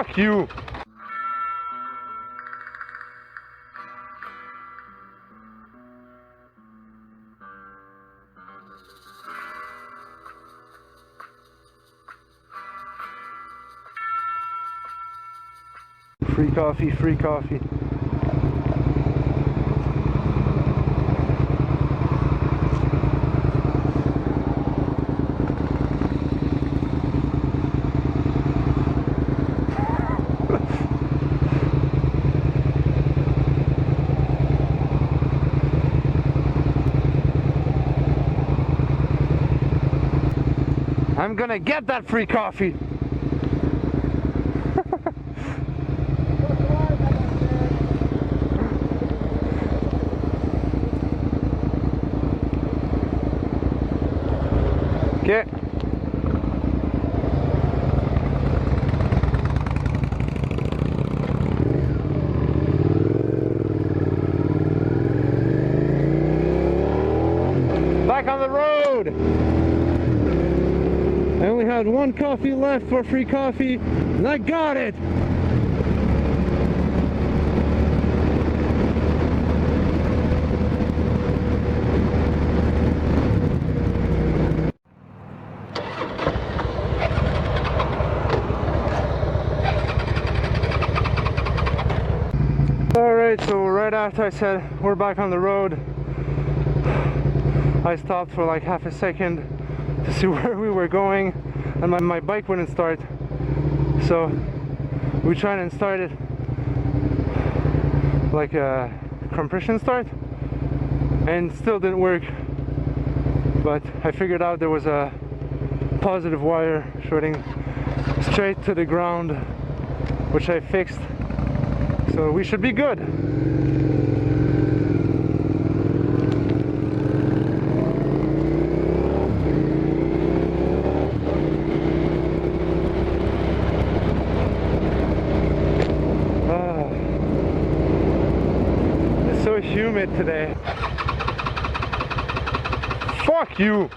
Fuck you! Free coffee, free coffee. I'm gonna get that free coffee. Okay. Back on the road. I only had one coffee left for free coffee, and I got it! Alright, so right after I said we're back on the road, I stopped for like half a second to see where we were going, and my bike wouldn't start, so we tried and started like a compression start and still didn't work, but I figured out there was a positive wire shorting straight to the ground, which I fixed, so we should be good. Humid today. Fuck you!